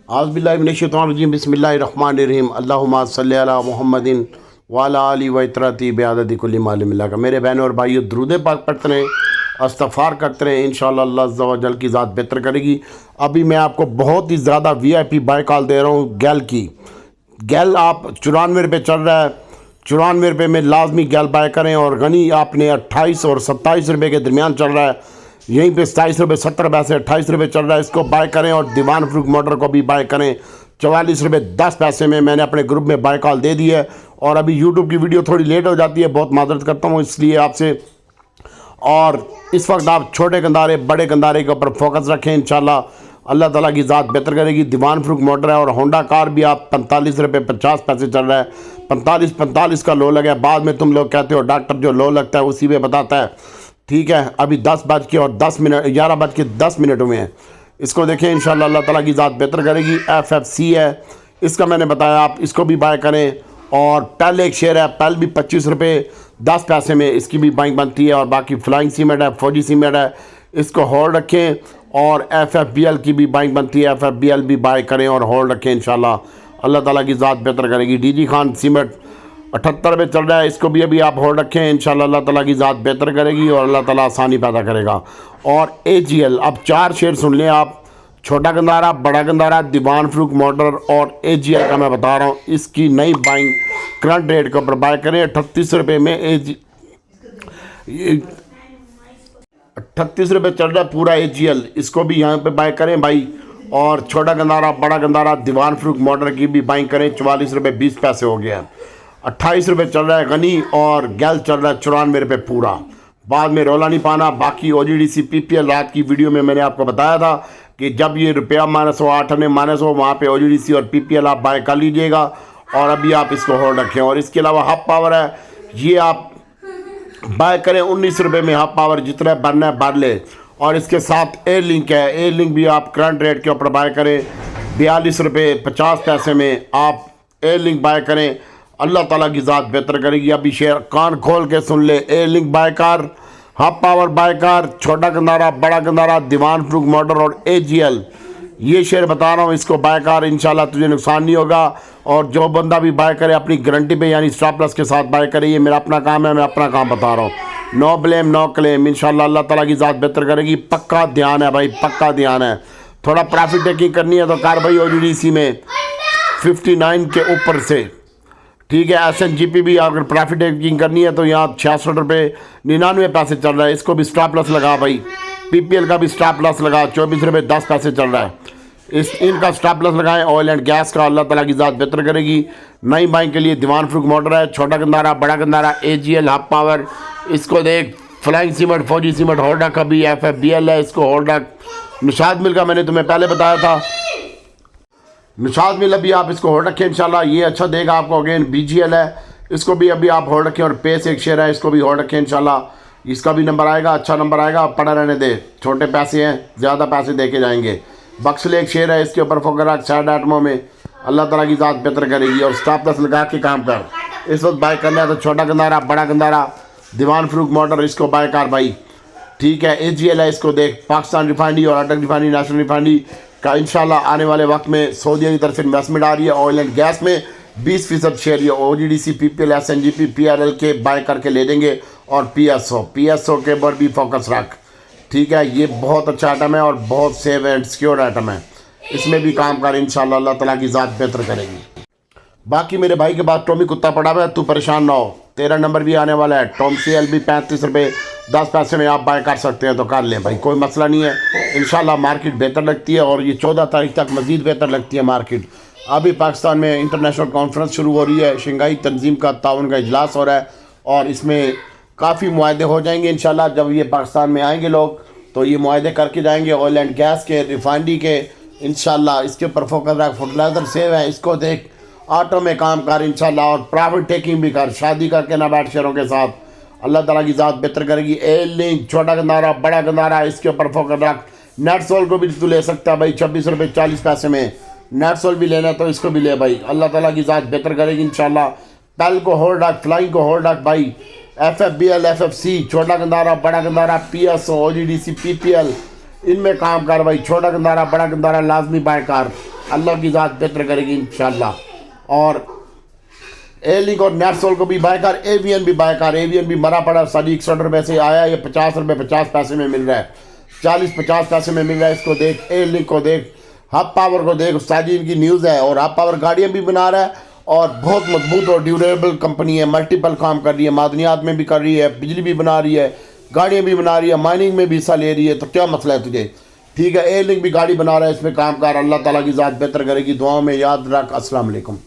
आज़बिल्लाहिमिनश्शैतानिर्रजीम बिस्मिल्लाहिर्रहमानिर्रहीम अल्लाहुम्मा सल्ली अला मुहम्मदिन वाला आली व इतरती बेअददी कुल्ली मालूम मिला का। मेरे बहनों और भाइयों, दुरूद पाक पढ़ते रहें, इस्तग़फ़ार करते रहें, इंशाअल्लाह अल्लाह अज़्ज़ा व जल की ज़ात बेहतर करेगी। अभी मैं आपको बहुत ही ज़्यादा VIP बाय कॉल दे रहा हूँ गैल की। गैल आप 94 रुपये चल रहा है, 94 रुपये में लाजमी गैल बाय करें। और गनी आपने 28 और 27 रुपये के दरमियान चल रहा है, यहीं पे 27 रुपये 70 पैसे 28 रुपये चल रहा है, इसको बाय करें। और दीवान फ्रूक मोटर को भी बाय करें 44 रुपये 10 पैसे में। मैंने अपने ग्रुप में बाय कॉल दे दी है। और अभी यूट्यूब की वीडियो थोड़ी लेट हो जाती है, बहुत माजरत करता हूँ इसलिए आपसे। और इस वक्त आप छोटे गंदारे बड़े गंदारे के ऊपर फोकस रखें, इंशाल्लाह अल्लाह ताला की ज़ात बेहतर करेगी। दीवान फ्रूक मोटर है। और होंडा कार भी आप 45 रुपये 50 पैसे चल रहा है, 45 का लो लगा है। बाद में तुम लोग कहते हो डॉक्टर जो लो लगता है उसी में बताता है, ठीक है। अभी 11:10 हुए हैं। इसको देखें, इंशाल्लाह अल्लाह ताला की ज़ात बेहतर करेगी। FFC है, इसका मैंने बताया, आप इसको भी बाय करें। और पहले एक शेयर है, पहले भी 25 रुपये 10 पैसे में इसकी भी बाइंग बनती है। और बाकी फ्लाइंग सीमेंट है, फौजी सीमेंट है, इसको होल्ड रखें। और FFBL की भी बाइंग बनती है, FFBL भी बाय करें और होल्ड रखें, इंशाल्लाह अल्लाह ताला की ज़ात बेहतर करेगी। DG खान सीमेंट 78 रुपये चल रहा है, इसको भी अभी आप होल्ड रखें, इंशाल्लाह अल्लाह ताला की ज़ात बेहतर करेगी और अल्लाह ताला आसानी पैदा करेगा। और AGL, अब 4 शेयर सुन लें आप, छोटा गंदारा, बड़ा गंदारा, दीवान फ्रूक मोटर और AGL का मैं बता रहा हूँ। इसकी नई बाइंग करंट रेट के ऊपर बाय करें 38 रुपये में। 38 रुपये चल रहा है पूरा AGL, इसको भी यहाँ पे बाय करें भाई। और छोटा गंदारा बड़ा गंदारा दीवान फ्रूक मोटर की भी बाइंग करें, 44 रुपये 20 पैसे हो गया। 28 रुपये चल रहा है गनी, और गैल चल रहा है 94 रुपये पूरा। बाद में रोला नहीं पाना। बाकी OGDC PPL रात की वीडियो में मैंने आपको बताया था कि जब ये रुपया -8 आने -हो, वहाँ पे OGDC और PPL आप बाय कर लीजिएगा। और अभी आप इसको होल्ड रखें। और इसके अलावा हब पावर है, ये आप बाय करें 19 रुपये में। हब पावर जितना भरना है भर ले। और इसके साथ एयर लिंक है, एयर लिंक भी आप करंट रेट के ऊपर बाय करें 42 रुपये 50 पैसे में आप एयर लिंक बाय करें, अल्लाह ताला की ज़ात बेहतर करेगी। अभी शेयर कान खोल के सुन ले, एयर लिंक बायकार, हब पावर बायकार, छोटा गंदारा बड़ा गंदारा, दीवान फ्रूक मोटर और AGL, ये शेयर बता रहा हूँ, इसको बायकार, इंशाल्लाह तुझे नुकसान नहीं होगा। और जो बंदा भी बाय करे अपनी गारंटी पे यानी स्टॉप लॉस के साथ बाय करे। ये मेरा अपना काम है, मैं अपना काम बता रहा हूँ। नो ब्लेम नो क्लेम, इंशाल्लाह अल्लाह ताला की ज़ात बेहतर करेगी। पक्का ध्यान है भाई, पक्का ध्यान है। थोड़ा प्रॉफिट टेकिंग करनी है तो कार भाई OGDC में 59 के ऊपर से, ठीक है। SNGP भी अगर प्रॉफिट टेकिंग करनी है तो यहाँ 66 रुपये 99 पैसे चल रहा है, इसको भी स्टॉप लॉस लगा भाई। PPL का भी स्टॉप लॉस लगा, 24 रुपये 10 पैसे चल रहा है, इनका स्टॉप लॉस लगाएं। ऑयल एंड गैस का अल्लाह ताला की ज़ात बेहतर करेगी। नई बाइंग के लिए दीवान फ्रूक मोटर है, छोटा गंदारा बड़ा गंदारा, AGL, हब पावर, इसको देख। फ्लाइंग सीमेंट फौजी सीमेंट होल्डा का भी FFBL है, इसको होल्डा। निशाद मिल का मैंने तुम्हें पहले बताया था, निशाद मिल अभी आप इसको होल्ड रखें, इंशाल्लाह ये अच्छा देगा आपको। अगेन BGL है, इसको भी अभी आप होल्ड रखें। और पेस एक शेयर है, इसको भी होल्ड रखें, इंशाल्लाह इसका भी नंबर आएगा, अच्छा नंबर आएगा। आप पड़ा रहने दे, छोटे पैसे हैं, ज़्यादा पैसे दे के जाएंगे। बक्सल एक शेयर है, इसके ऊपर फोकस रख, सैड आइटमों में अल्लाह ताला की ज़ात बेहतर करेगी। और स्टॉप लॉस लगा के काम कर। इस वक्त बाय करना है तो छोटा गंदारा बड़ा गंदारा दीवान फ्रूक मोटर, इसको बाय कर भाई, ठीक है। AGL है, इसको देख। पाकिस्तान रिफाइनरी और अटक रिफाइनरी, नेशनल रिफाइनरी का इंशाल्लाह आने वाले वक्त में सऊदी की तरफ से इन्वेस्टमेंट आ रही है। ऑयल एंड गैस में 20% शेयर ये OGDC PPL SNGP PRL के बाय करके ले देंगे। और PSO के ऊपर भी फोकस रख, ठीक है। ये बहुत अच्छा आइटम है और बहुत सेफ एंड सिक्योर आइटम है, इसमें भी काम कर, इंशाल्लाह अल्लाह ताला की ज़ात बेहतर करेगी। बाकी मेरे भाई के बाद टॉमी कुत्ता पड़ा हुआ है, तू परेशान ना हो, तेरा नंबर भी आने वाला है। टॉम CL भी 35 रुपये 10 पैसे में आप बाय कर सकते हैं तो कर लें भाई, कोई मसला नहीं है। इंशाल्लाह मार्केट बेहतर लगती है और ये 14 तारीख तक मज़ीद बेहतर लगती है मार्केट। अभी पाकिस्तान में इंटरनेशनल कॉन्फ्रेंस शुरू हो रही है, शंघाई तंजीम का ताउन का इजलास हो रहा है और इसमें काफ़ी मुआहदे हो जाएंगे इंशाल्लाह। जब ये पाकिस्तान में आएंगे लोग तो ये मुआहदे करके जाएंगे, ऑयल एंड गैस के, रिफाइनरी के, इंशाल्लाह इसके ऊपर फोकस रख। फर्टिलाइजर सेव है, इसको देख। ऑटो में काम कर इंशाल्लाह, और प्रॉफिट टेकिंग भी कर, शादी करके ना बैठ शेयरों के साथ, अल्लाह ताला की ज़ात बेहतर करेगी। एयर लिंक, छोटा गंदारा बड़ा गंदारा, इसके ऊपर फोकस रख। नेट सोल को भी तू ले सकता है भाई, 26 रुपये 40 पैसे में नेट सोल भी लेना तो इसको भी ले भाई, अल्लाह ताला की ज़ात बेहतर करेगी इंशाल्लाह। पेल को होल्ड रख, फ्लाइंग को होल्ड रख भाई। FFBL FFC, छोटा गंदारा बड़ा गंदारा, PSO OGDC PPL, इनमें काम कर भाई। छोटा गंदारा बड़ा गंदारा लाजमी बाय कर। अल्लाह की ज़ात बेहतर करेगी इंशाल्लाह। और एयरलिंक और नेटसोल को भी बाय कर, एवीएन भी बाय कर। एवीएन भी मरा पड़ा साड़ी 61 रुपये से आया, ये 50 रुपये 50 पैसे में मिल रहा है, 40-50 पैसे में मिल रहा है। इसको देख, एयरलिंक को देख, हब पावर को देख, उस्तादी इनकी न्यूज़ है। और हब पावर गाड़ियाँ भी बना रहा है और बहुत मजबूत और ड्यूरेबल कंपनी है, मल्टीपल काम कर रही है, मादनियात में भी कर रही है, बिजली भी बना रही है, गाड़ियाँ भी बना रही है, माइनिंग में भी हिस्सा ले रही है। तो क्या मसला है तुझे? ठीक है, एयरलिंक भी गाड़ी बना रहा है, इसमें काम कर। अल्लाह ताला की ज़ात बेहतर करेगी। दुआओं में याद रख। अस्सलाम वालेकुम।